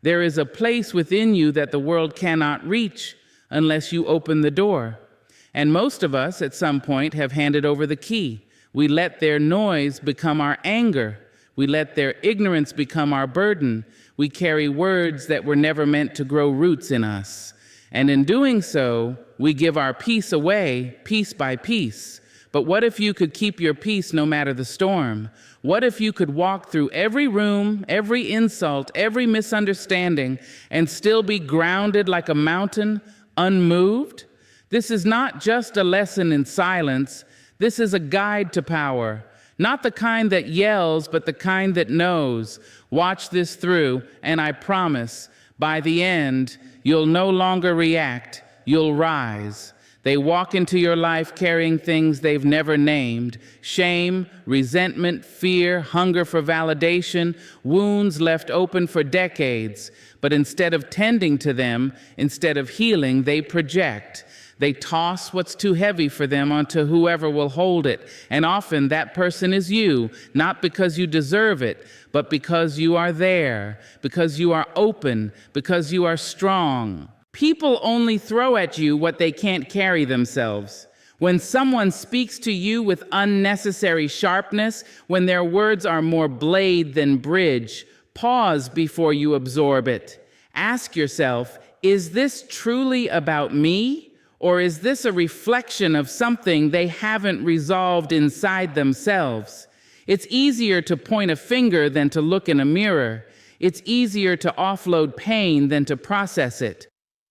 There is a place within you that the world cannot reach unless you open the door. And most of us, at some point, have handed over the key. We let their noise become our anger. We let their ignorance become our burden. We carry words that were never meant to grow roots in us. And in doing so, we give our peace away, piece by piece. But what if you could keep your peace no matter the storm? What if you could walk through every room, every insult, every misunderstanding, and still be grounded like a mountain, unmoved? This is not just a lesson in silence. This is a guide to power. Not the kind that yells, but the kind that knows. Watch this through, and I promise, by the end, you'll no longer react, you'll rise. They walk into your life carrying things they've never named: shame, resentment, fear, hunger for validation, wounds left open for decades. But instead of tending to them, instead of healing, they project. They toss what's too heavy for them onto whoever will hold it. And often that person is you, not because you deserve it, but because you are there, because you are open, because you are strong. People only throw at you what they can't carry themselves. When someone speaks to you with unnecessary sharpness, when their words are more blade than bridge, pause before you absorb it. Ask yourself, is this truly about me? Or is this a reflection of something they haven't resolved inside themselves? It's easier to point a finger than to look in a mirror. It's easier to offload pain than to process it.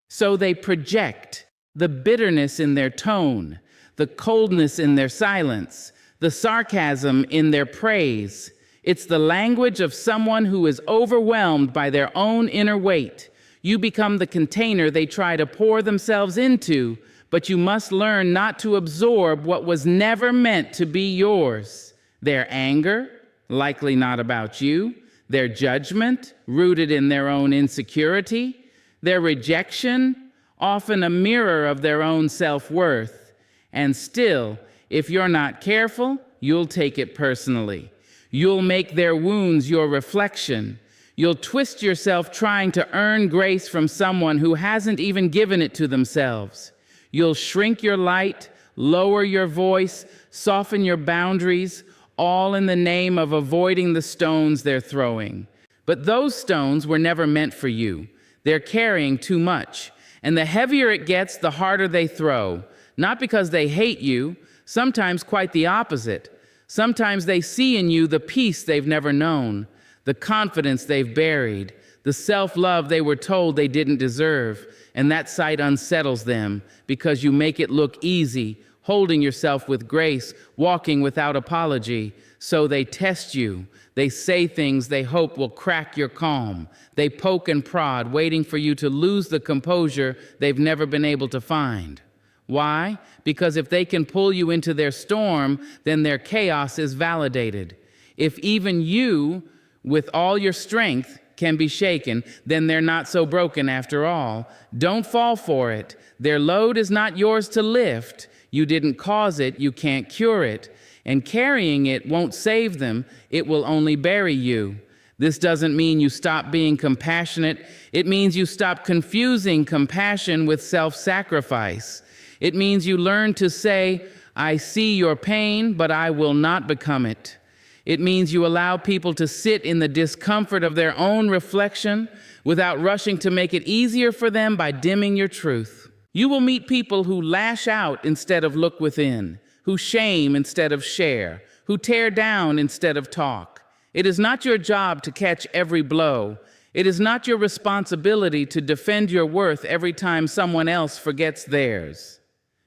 So they project the bitterness in their tone, the coldness in their silence, the sarcasm in their praise. It's the language of someone who is overwhelmed by their own inner weight. You become the container they try to pour themselves into, but you must learn not to absorb what was never meant to be yours. Their anger, likely not about you, their judgment, rooted in their own insecurity, their rejection, often a mirror of their own self-worth. And still, if you're not careful, you'll take it personally. You'll make their wounds your reflection. You'll twist yourself trying to earn grace from someone who hasn't even given it to themselves. You'll shrink your light, lower your voice, soften your boundaries, all in the name of avoiding the stones they're throwing. But those stones were never meant for you. They're carrying too much. And the heavier it gets, the harder they throw. Not because they hate you, sometimes quite the opposite. Sometimes they see in you the peace they've never known, the confidence they've buried, the self-love they were told they didn't deserve, and that sight unsettles them because you make it look easy, holding yourself with grace, walking without apology. So they test you. They say things they hope will crack your calm. They poke and prod, waiting for you to lose the composure they've never been able to find. Why? Because if they can pull you into their storm, then their chaos is validated. If even you, with all your strength, can be shaken, then they're not so broken after all. Don't fall for it. Their load is not yours to lift. You didn't cause it, you can't cure it. And carrying it won't save them, it will only bury you. This doesn't mean you stop being compassionate. It means you stop confusing compassion with self-sacrifice. It means you learn to say, I see your pain, but I will not become it. It means you allow people to sit in the discomfort of their own reflection without rushing to make it easier for them by dimming your truth. You will meet people who lash out instead of look within, who shame instead of share, who tear down instead of talk. It is not your job to catch every blow. It is not your responsibility to defend your worth every time someone else forgets theirs.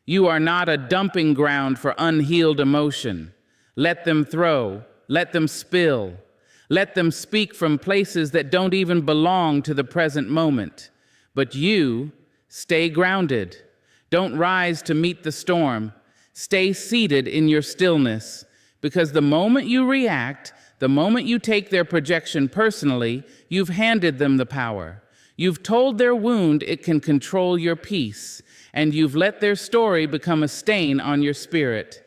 You are not a dumping ground for unhealed emotion. Let them throw. Let them spill. Let them speak from places that don't even belong to the present moment. But you, stay grounded. Don't rise to meet the storm. Stay seated in your stillness. Because the moment you react, the moment you take their projection personally, you've handed them the power. You've told their wound it can control your peace. And you've let their story become a stain on your spirit.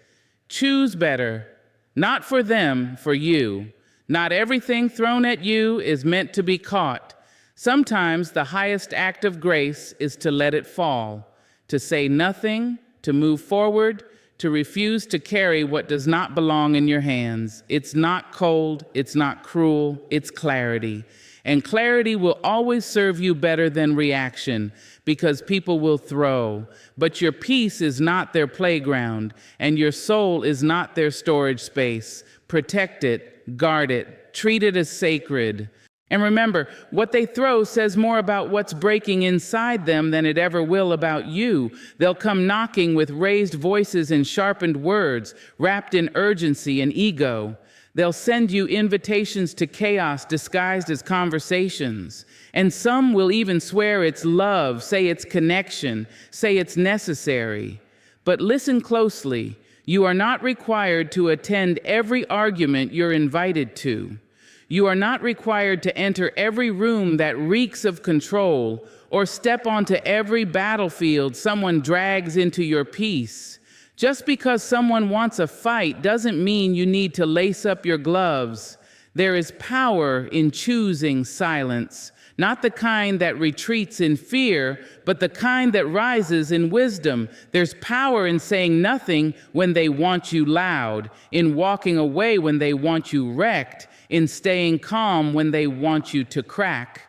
Choose better. Not for them, for you. Not everything thrown at you is meant to be caught. Sometimes the highest act of grace is to let it fall, to say nothing, to move forward, to refuse to carry what does not belong in your hands. It's not cold, it's not cruel, it's clarity. And clarity will always serve you better than reaction, because people will throw. But your peace is not their playground, and your soul is not their storage space. Protect it, guard it, treat it as sacred. And remember, what they throw says more about what's breaking inside them than it ever will about you. They'll come knocking with raised voices and sharpened words, wrapped in urgency and ego. They'll send you invitations to chaos disguised as conversations. And some will even swear it's love, say it's connection, say it's necessary. But listen closely. You are not required to attend every argument you're invited to. You are not required to enter every room that reeks of control or step onto every battlefield someone drags into your peace. Just because someone wants a fight doesn't mean you need to lace up your gloves. There is power in choosing silence, not the kind that retreats in fear, but the kind that rises in wisdom. There's power in saying nothing when they want you loud, in walking away when they want you wrecked, in staying calm when they want you to crack.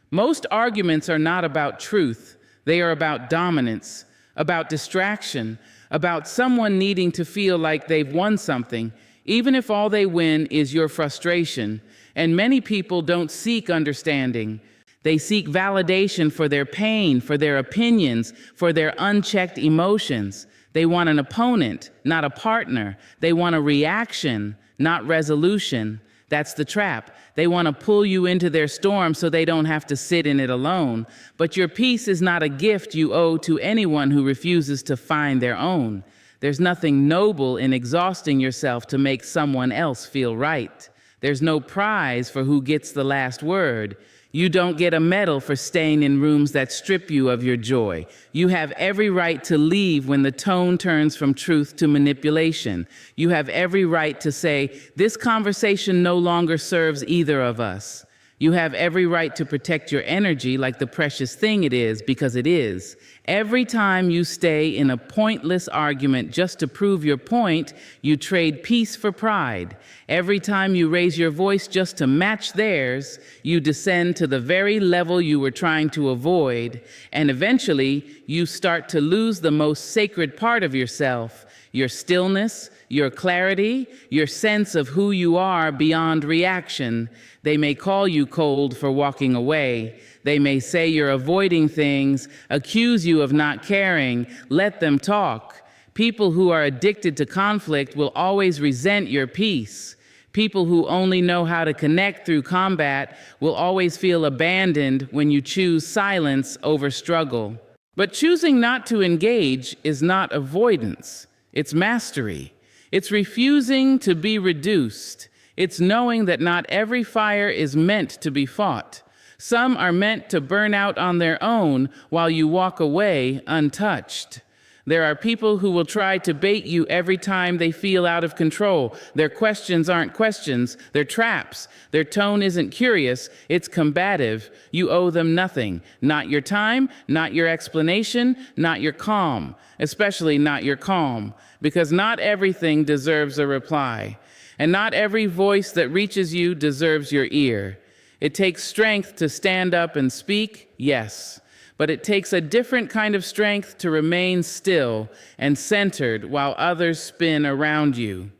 Most arguments are not about truth. They are about dominance, about distraction, about someone needing to feel like they've won something, even if all they win is your frustration. And many people don't seek understanding. They seek validation for their pain, for their opinions, for their unchecked emotions. They want an opponent, not a partner. They want a reaction, not resolution. That's the trap. They want to pull you into their storm so they don't have to sit in it alone. But your peace is not a gift you owe to anyone who refuses to find their own. There's nothing noble in exhausting yourself to make someone else feel right. There's no prize for who gets the last word. You don't get a medal for staying in rooms that strip you of your joy. You have every right to leave when the tone turns from truth to manipulation. You have every right to say, this conversation no longer serves either of us. You have every right to protect your energy like the precious thing it is, because it is. Every time you stay in a pointless argument just to prove your point, you trade peace for pride. Every time you raise your voice just to match theirs, you descend to the very level you were trying to avoid, and eventually you start to lose the most sacred part of yourself, your stillness, your clarity, your sense of who you are beyond reaction. They may call you cold for walking away. They may say you're avoiding things, accuse you of not caring. Let them talk. People who are addicted to conflict will always resent your peace. People who only know how to connect through combat will always feel abandoned when you choose silence over struggle. But choosing not to engage is not avoidance. It's mastery. It's refusing to be reduced. It's knowing that not every fire is meant to be fought. Some are meant to burn out on their own while you walk away untouched. There are people who will try to bait you every time they feel out of control. Their questions aren't questions, they're traps. Their tone isn't curious, it's combative. You owe them nothing. Not your time, not your explanation, not your calm. Especially not your calm. Because not everything deserves a reply. And not every voice that reaches you deserves your ear. It takes strength to stand up and speak, yes. But it takes a different kind of strength to remain still and centered while others spin around you.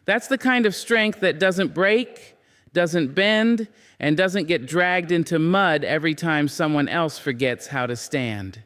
That's the kind of strength that doesn't break, doesn't bend, and doesn't get dragged into mud every time someone else forgets how to stand.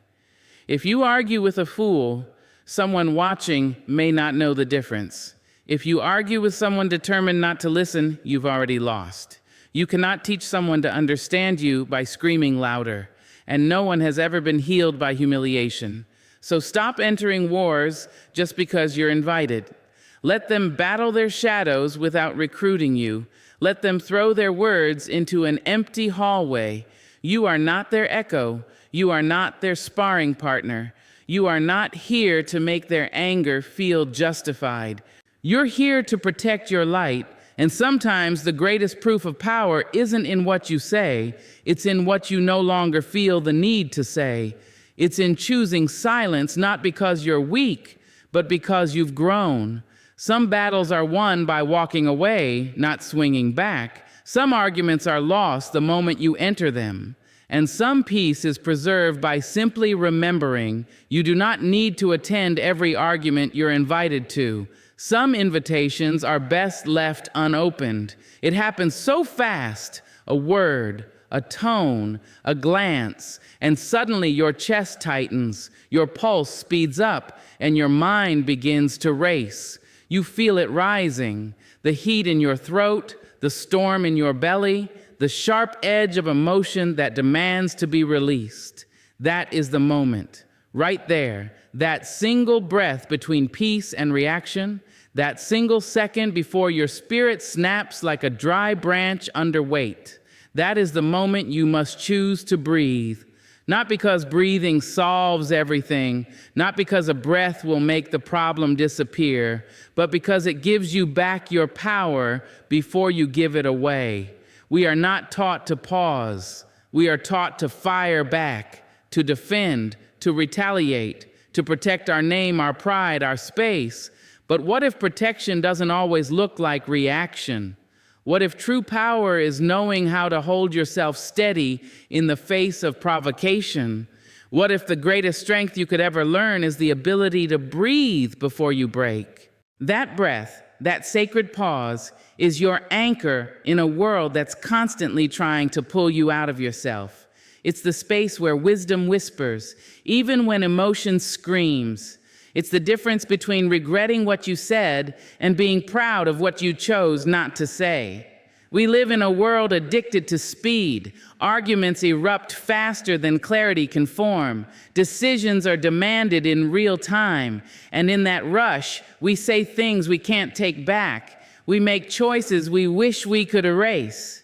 If you argue with a fool, someone watching may not know the difference. If you argue with someone determined not to listen, you've already lost. You cannot teach someone to understand you by screaming louder. And no one has ever been healed by humiliation. So stop entering wars just because you're invited. Let them battle their shadows without recruiting you. Let them throw their words into an empty hallway. You are not their echo. You are not their sparring partner. You are not here to make their anger feel justified. You're here to protect your light, And sometimes the greatest proof of power isn't in what you say, it's in what you no longer feel the need to say. It's in choosing silence, not because you're weak, but because you've grown. Some battles are won by walking away, not swinging back. Some arguments are lost the moment you enter them. And some peace is preserved by simply remembering you do not need to attend every argument you're invited to. Some invitations are best left unopened. It happens so fast, a word, a tone, a glance, and suddenly your chest tightens, your pulse speeds up, and your mind begins to race. You feel it rising, the heat in your throat, the storm in your belly, the sharp edge of emotion that demands to be released. That is the moment, right there, that single breath between peace and reaction, that single second before your spirit snaps like a dry branch under weight. That is the moment you must choose to breathe. Not because breathing solves everything, not because a breath will make the problem disappear, but because it gives you back your power before you give it away. We are not taught to pause. We are taught to fire back, to defend, to retaliate, to protect our name, our pride, our space. But what if protection doesn't always look like reaction? What if true power is knowing how to hold yourself steady in the face of provocation? What if the greatest strength you could ever learn is the ability to breathe before you break? That breath, that sacred pause, is your anchor in a world that's constantly trying to pull you out of yourself. It's the space where wisdom whispers, even when emotion screams. It's the difference between regretting what you said and being proud of what you chose not to say. We live in a world addicted to speed. Arguments erupt faster than clarity can form. Decisions are demanded in real time. And in that rush, we say things we can't take back. We make choices we wish we could erase.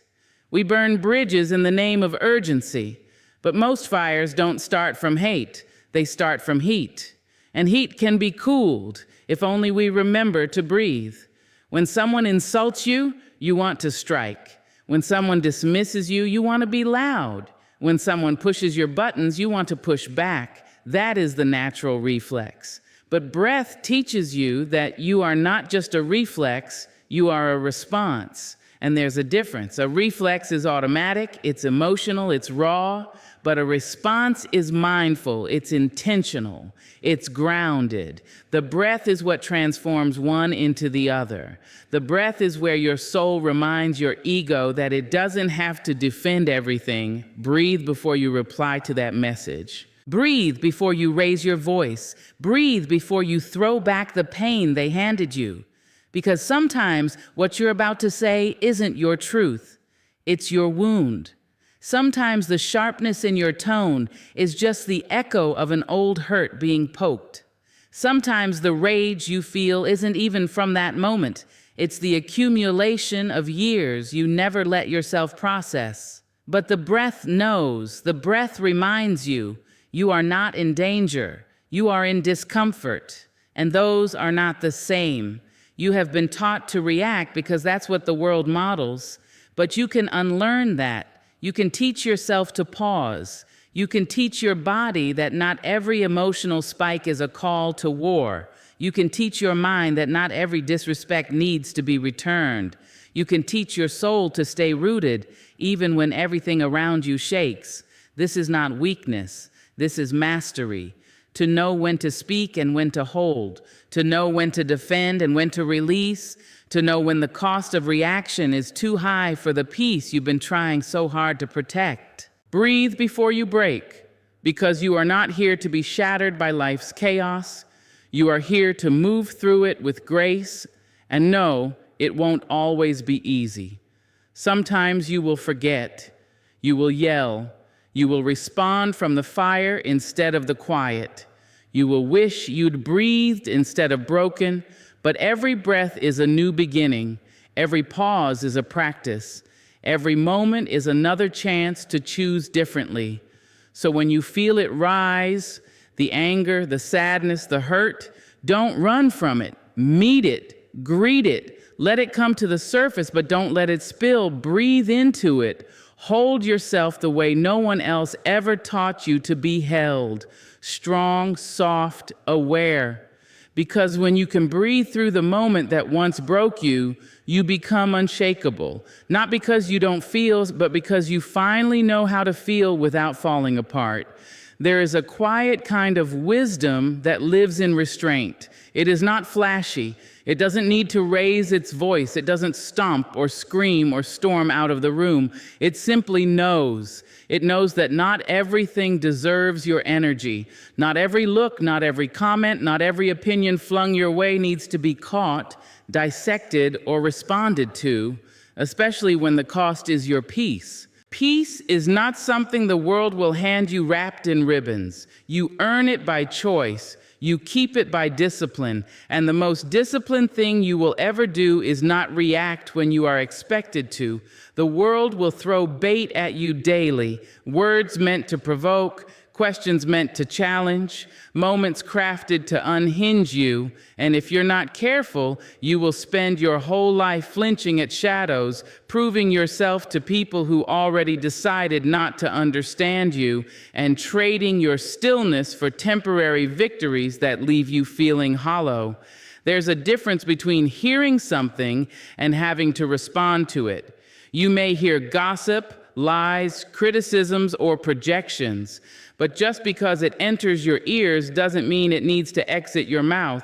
We burn bridges in the name of urgency. But most fires don't start from hate. They start from heat. And heat can be cooled if only we remember to breathe. When someone insults you, you want to strike. When someone dismisses you, you want to be loud. When someone pushes your buttons, you want to push back. That is the natural reflex. But breath teaches you that you are not just a reflex, you are a response. And there's a difference. A reflex is automatic, it's emotional, it's raw, but a response is mindful, it's intentional, it's grounded. The breath is what transforms one into the other. The breath is where your soul reminds your ego that it doesn't have to defend everything. Breathe before you reply to that message. Breathe before you raise your voice. Breathe before you throw back the pain they handed you. Because sometimes what you're about to say isn't your truth, it's your wound. Sometimes the sharpness in your tone is just the echo of an old hurt being poked. Sometimes the rage you feel isn't even from that moment. It's the accumulation of years you never let yourself process. But the breath knows, the breath reminds you, you are not in danger, you are in discomfort, and those are not the same. You have been taught to react because that's what the world models, but you can unlearn that. You can teach yourself to pause. You can teach your body that not every emotional spike is a call to war. You can teach your mind that not every disrespect needs to be returned. You can teach your soul to stay rooted even when everything around you shakes. This is not weakness. This is mastery. To know when to speak and when to hold, to know when to defend and when to release, to know when the cost of reaction is too high for the peace you've been trying so hard to protect. Breathe before you break, because you are not here to be shattered by life's chaos. You are here to move through it with grace, and know it won't always be easy. Sometimes you will forget, you will yell, you will respond from the fire instead of the quiet. You will wish you'd breathed instead of broken, but every breath is a new beginning. Every pause is a practice. Every moment is another chance to choose differently. So when you feel it rise, the anger, the sadness, the hurt, don't run from it. Meet it, greet it, Let it come to the surface, but don't let it spill. Breathe into it. Hold yourself the way no one else ever taught you to be held. Strong, soft, aware. Because when you can breathe through the moment that once broke you, you become unshakable. Not because you don't feel, but because you finally know how to feel without falling apart. There is a quiet kind of wisdom that lives in restraint. It is not flashy. It doesn't need to raise its voice. It doesn't stomp or scream or storm out of the room. It simply knows. It knows that not everything deserves your energy. Not every look, not every comment, not every opinion flung your way needs to be caught, dissected, or responded to, especially when the cost is your peace. Peace is not something the world will hand you wrapped in ribbons. You earn it by choice. You keep it by discipline. And the most disciplined thing you will ever do is not react when you are expected to. The world will throw bait at you daily, words meant to provoke, questions meant to challenge, moments crafted to unhinge you, and if you're not careful, you will spend your whole life flinching at shadows, proving yourself to people who already decided not to understand you, and trading your stillness for temporary victories that leave you feeling hollow. There's a difference between hearing something and having to respond to it. You may hear gossip, lies, criticisms, or projections, but just because it enters your ears doesn't mean it needs to exit your mouth.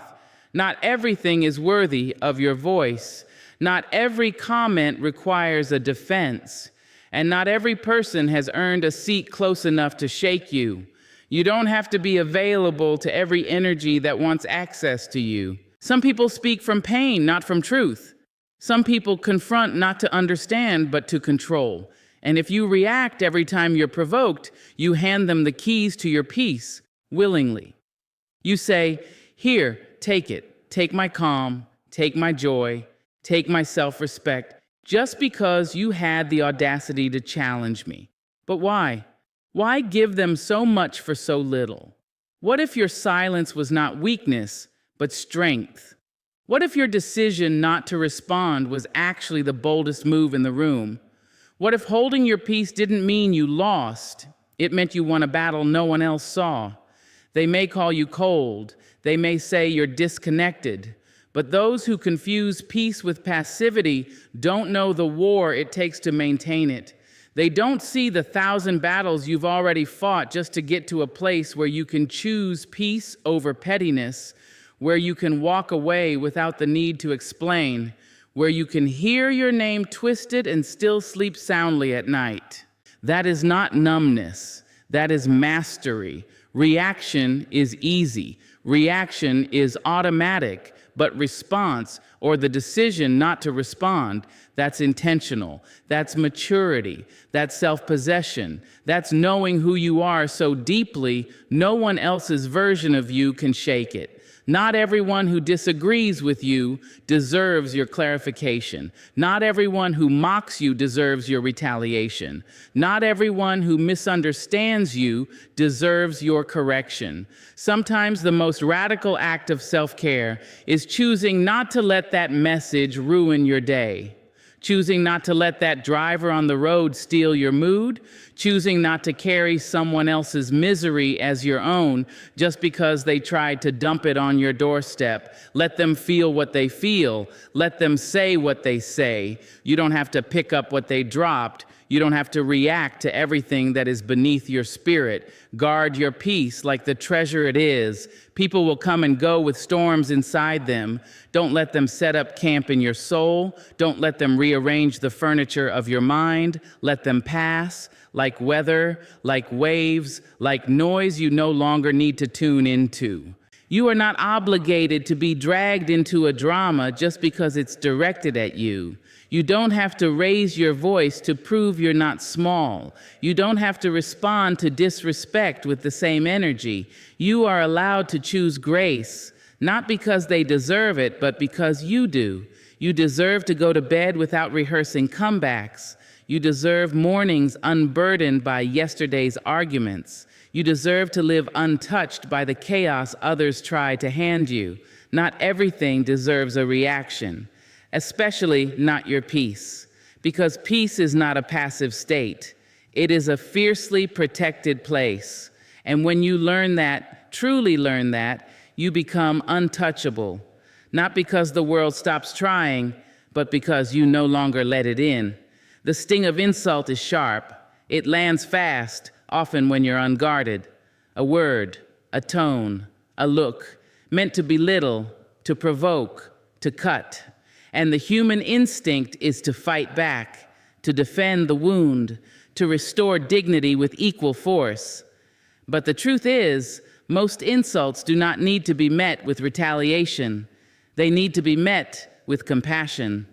Not everything is worthy of your voice. Not every comment requires a defense. And not every person has earned a seat close enough to shake you. You don't have to be available to every energy that wants access to you. Some people speak from pain, not from truth. Some people confront not to understand, but to control. And if you react every time you're provoked, you hand them the keys to your peace willingly. You say, "Here, take it. Take my calm, take my joy, take my self-respect," just because you had the audacity to challenge me. But why? Why give them so much for so little? What if your silence was not weakness, but strength? What if your decision not to respond was actually the boldest move in the room? What if holding your peace didn't mean you lost? It meant you won a battle no one else saw. They may call you cold. They may say you're disconnected. But those who confuse peace with passivity don't know the war it takes to maintain it. They don't see the 1,000 battles you've already fought just to get to a place where you can choose peace over pettiness, where you can walk away without the need to explain, where you can hear your name twisted and still sleep soundly at night. That is not numbness. That is mastery. Reaction is easy. Reaction is automatic, but response, or the decision not to respond, that's intentional. That's maturity. That's self-possession. That's knowing who you are so deeply, no one else's version of you can shake it. Not everyone who disagrees with you deserves your clarification. Not everyone who mocks you deserves your retaliation. Not everyone who misunderstands you deserves your correction. Sometimes the most radical act of self-care is choosing not to let that message ruin your day. Choosing not to let that driver on the road steal your mood, choosing not to carry someone else's misery as your own just because they tried to dump it on your doorstep. Let them feel what they feel. Let them say what they say. You don't have to pick up what they dropped. You don't have to react to everything that is beneath your spirit. Guard your peace like the treasure it is. People will come and go with storms inside them. Don't let them set up camp in your soul. Don't let them rearrange the furniture of your mind. Let them pass, like weather, like waves, like noise you no longer need to tune into. You are not obligated to be dragged into a drama just because it's directed at you. You don't have to raise your voice to prove you're not small. You don't have to respond to disrespect with the same energy. You are allowed to choose grace, not because they deserve it, but because you do. You deserve to go to bed without rehearsing comebacks. You deserve mornings unburdened by yesterday's arguments. You deserve to live untouched by the chaos others try to hand you. Not everything deserves a reaction. especially not your peace, because peace is not a passive state. It is a fiercely protected place. And when you learn that, truly learn that, you become untouchable, not because the world stops trying, but because you no longer let it in. The sting of insult is sharp. It lands fast, often when you're unguarded. A word, a tone, a look, meant to belittle, to provoke, to cut. And the human instinct is to fight back, to defend the wound, to restore dignity with equal force. But the truth is, most insults do not need to be met with retaliation. They need to be met with compassion.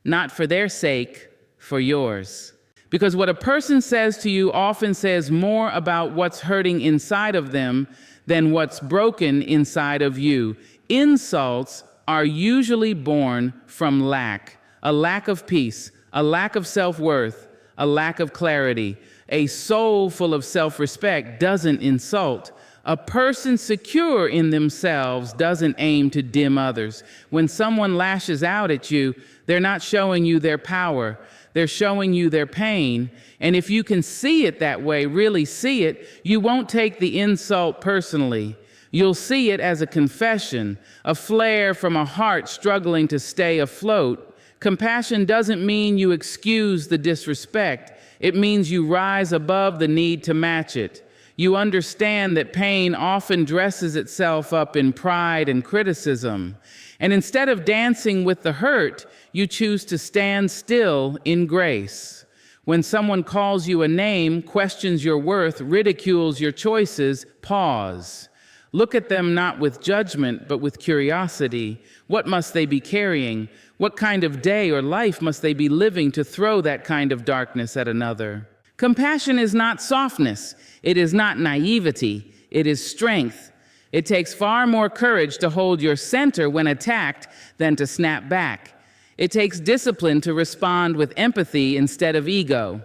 Not for their sake, for yours. Because what a person says to you often says more about what's hurting inside of them than what's broken inside of you. Insults are usually born from lack, a lack of peace, a lack of self-worth, a lack of clarity. A soul full of self-respect doesn't insult. A person secure in themselves doesn't aim to dim others. When someone lashes out at you, they're not showing you their power. They're showing you their pain. And if you can see it that way, really see it, you won't take the insult personally. You'll see it as a confession, a flare from a heart struggling to stay afloat. Compassion doesn't mean you excuse the disrespect. It means you rise above the need to match it. You understand that pain often dresses itself up in pride and criticism. And instead of dancing with the hurt, you choose to stand still in grace. When someone calls you a name, questions your worth, ridicules your choices, pause. Look at them not with judgment, but with curiosity. What must they be carrying? What kind of day or life must they be living to throw that kind of darkness at another? Compassion is not softness. It is not naivety. It is strength. It takes far more courage to hold your center when attacked than to snap back. It takes discipline to respond with empathy instead of ego.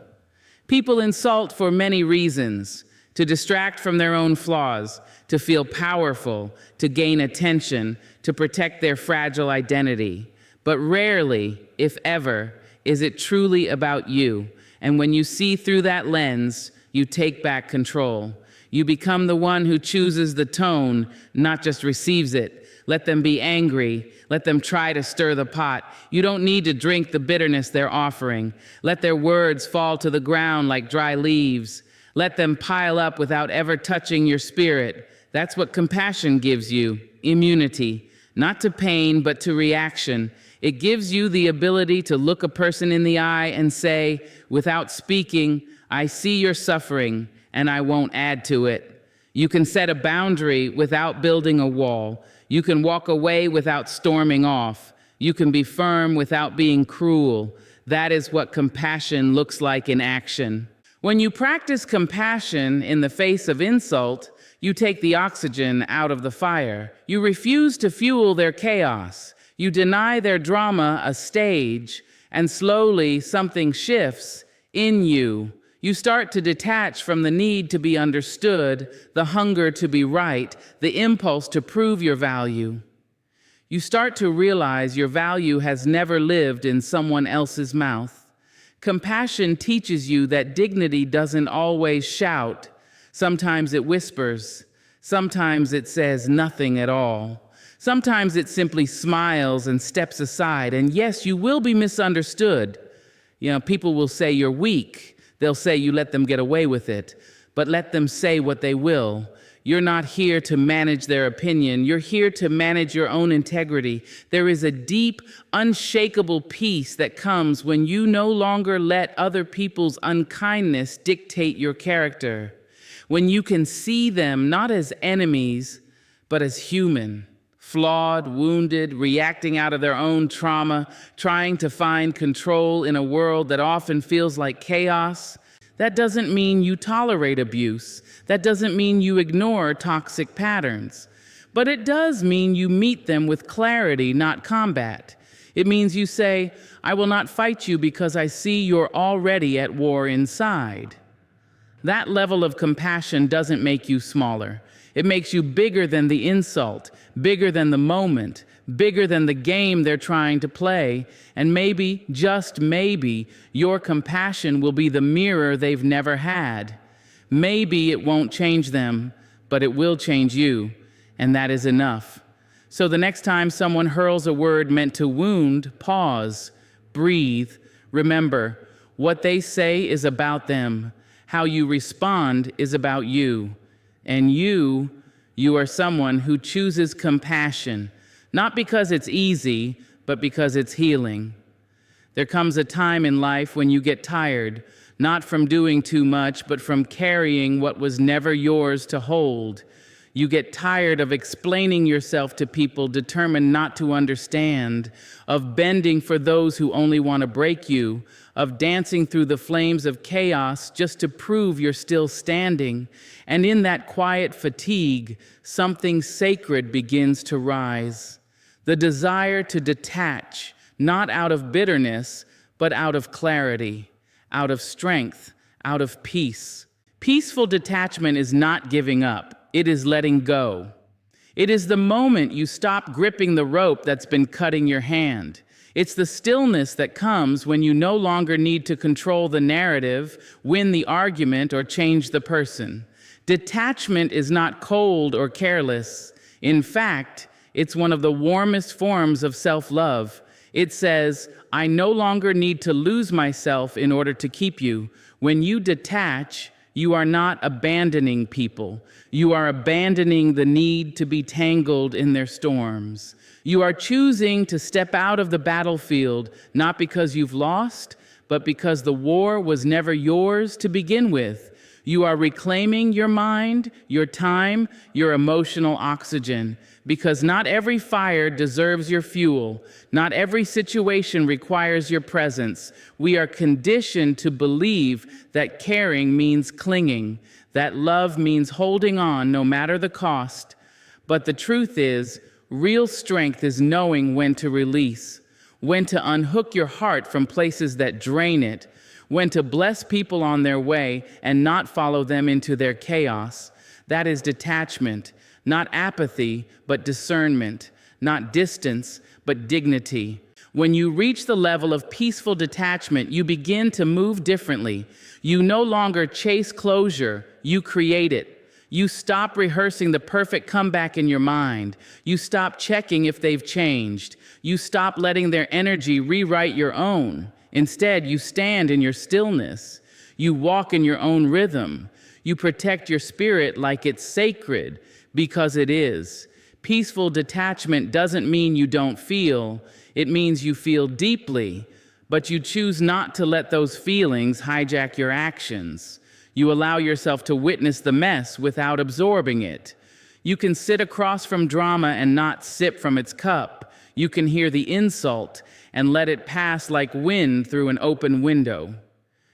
People insult for many reasons: to distract from their own flaws, to feel powerful, to gain attention, to protect their fragile identity. But rarely, if ever, is it truly about you. And when you see through that lens, you take back control. You become the one who chooses the tone, not just receives it. Let them be angry. Let them try to stir the pot. You don't need to drink the bitterness they're offering. Let their words fall to the ground like dry leaves. Let them pile up without ever touching your spirit. That's what compassion gives you, immunity, not to pain, but to reaction. It gives you the ability to look a person in the eye and say, without speaking, I see your suffering, and I won't add to it. You can set a boundary without building a wall. You can walk away without storming off. You can be firm without being cruel. That is what compassion looks like in action. When you practice compassion in the face of insult, you take the oxygen out of the fire. You refuse to fuel their chaos. You deny their drama a stage, and slowly something shifts in you. You start to detach from the need to be understood, the hunger to be right, the impulse to prove your value. You start to realize your value has never lived in someone else's mouth. Compassion teaches you that dignity doesn't always shout. Sometimes it whispers. Sometimes it says nothing at all. Sometimes it simply smiles and steps aside. And yes, you will be misunderstood. People will say you're weak. They'll say you let them get away with it. But let them say what they will. You're not here to manage their opinion. You're here to manage your own integrity. There is a deep, unshakable peace that comes when you no longer let other people's unkindness dictate your character. When you can see them not as enemies, but as human. Flawed, wounded, reacting out of their own trauma, trying to find control in a world that often feels like chaos. That doesn't mean you tolerate abuse. That doesn't mean you ignore toxic patterns. But it does mean you meet them with clarity, not combat. It means you say, I will not fight you because I see you're already at war inside. That level of compassion doesn't make you smaller. It makes you bigger than the insult, bigger than the moment, bigger than the game they're trying to play, and maybe, just maybe, your compassion will be the mirror they've never had. Maybe it won't change them, but it will change you, and that is enough. So the next time someone hurls a word meant to wound, pause, breathe, remember, what they say is about them. How you respond is about you. And you are someone who chooses compassion, not because it's easy, but because it's healing. There comes a time in life when you get tired, not from doing too much, but from carrying what was never yours to hold. You get tired of explaining yourself to people determined not to understand, of bending for those who only want to break you, of dancing through the flames of chaos just to prove you're still standing. And in that quiet fatigue, something sacred begins to rise. The desire to detach, not out of bitterness, but out of clarity, out of strength, out of peace. Peaceful detachment is not giving up. It is letting go. It is the moment you stop gripping the rope that's been cutting your hand. It's the stillness that comes when you no longer need to control the narrative, win the argument, or change the person. Detachment is not cold or careless. In fact, it's one of the warmest forms of self-love. It says, I no longer need to lose myself in order to keep you. When you detach, you are not abandoning people. You are abandoning the need to be tangled in their storms. You are choosing to step out of the battlefield, not because you've lost, but because the war was never yours to begin with. You are reclaiming your mind, your time, your emotional oxygen, because not every fire deserves your fuel. Not every situation requires your presence. We are conditioned to believe that caring means clinging, that love means holding on no matter the cost. But the truth is, real strength is knowing when to release, when to unhook your heart from places that drain it, when to bless people on their way and not follow them into their chaos. That is detachment, not apathy, but discernment, not distance, but dignity. When you reach the level of peaceful detachment, you begin to move differently. You no longer chase closure, you create it. You stop rehearsing the perfect comeback in your mind. You stop checking if they've changed. You stop letting their energy rewrite your own. Instead, you stand in your stillness. You walk in your own rhythm. You protect your spirit like it's sacred, because it is. Peaceful detachment doesn't mean you don't feel. It means you feel deeply, but you choose not to let those feelings hijack your actions. You allow yourself to witness the mess without absorbing it. You can sit across from drama and not sip from its cup. You can hear the insult and let it pass like wind through an open window.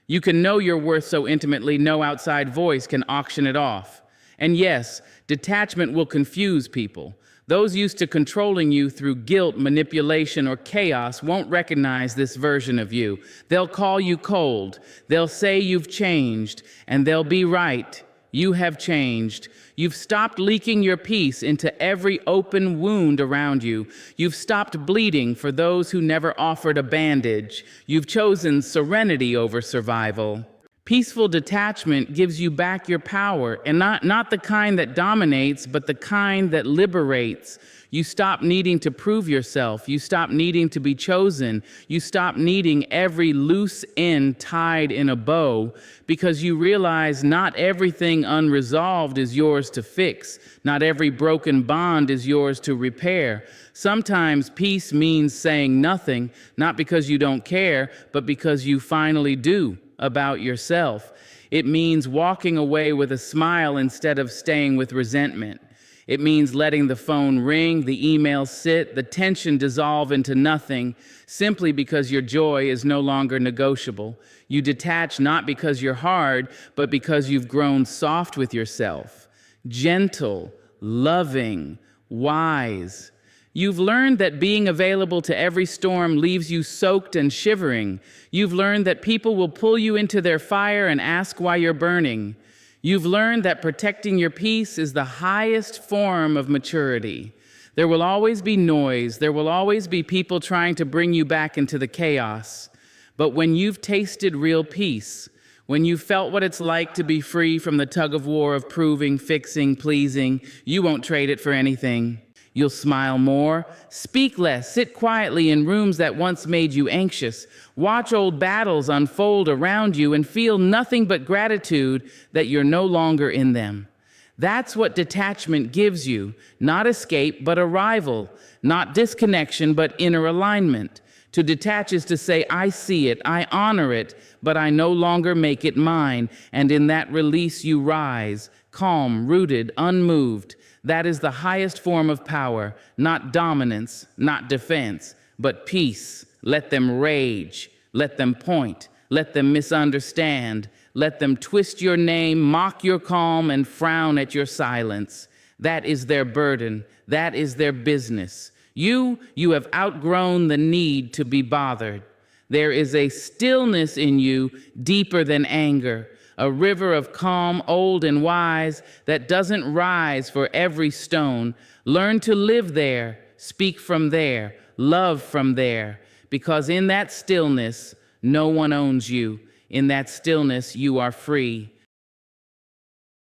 You can know your worth so intimately no outside voice can auction it off. And yes, detachment will confuse people. Those used to controlling you through guilt, manipulation, or chaos won't recognize this version of you. They'll call you cold. They'll say you've changed, and they'll be right. You have changed. You've stopped leaking your peace into every open wound around you. You've stopped bleeding for those who never offered a bandage. You've chosen serenity over survival. Peaceful detachment gives you back your power, and not the kind that dominates, but the kind that liberates. You stop needing to prove yourself. You stop needing to be chosen. You stop needing every loose end tied in a bow, because you realize not everything unresolved is yours to fix. Not every broken bond is yours to repair. Sometimes peace means saying nothing, not because you don't care, but because you finally do about yourself. It means walking away with a smile instead of staying with resentment. It means letting the phone ring, the email sit, the tension dissolve into nothing, simply because your joy is no longer negotiable. You detach not because you're hard, but because you've grown soft with yourself, gentle, loving, wise. You've learned that being available to every storm leaves you soaked and shivering. You've learned that people will pull you into their fire and ask why you're burning. You've learned that protecting your peace is the highest form of maturity, There will always be noise. There will always be people trying to bring you back into the chaos. But when you've tasted real peace, when you felt what it's like to be free from the tug of war of proving, fixing, pleasing, you won't trade it for anything. You'll smile more, speak less, sit quietly in rooms that once made you anxious, watch old battles unfold around you and feel nothing but gratitude that you're no longer in them. That's what detachment gives you, not escape, but arrival, not disconnection, but inner alignment. To detach is to say, I see it, I honor it, but I no longer make it mine. And in that release you rise, calm, rooted, unmoved. That is the highest form of power, not dominance, not defense, but peace. Let them rage, let them point, let them misunderstand, let them twist your name, mock your calm, and frown at your silence. That is their burden, that is their business. You have outgrown the need to be bothered. There is a stillness in you deeper than anger, a river of calm, old and wise, that doesn't rise for every stone. Learn to live there, speak from there, love from there, because in that stillness, no one owns you. In that stillness, you are free.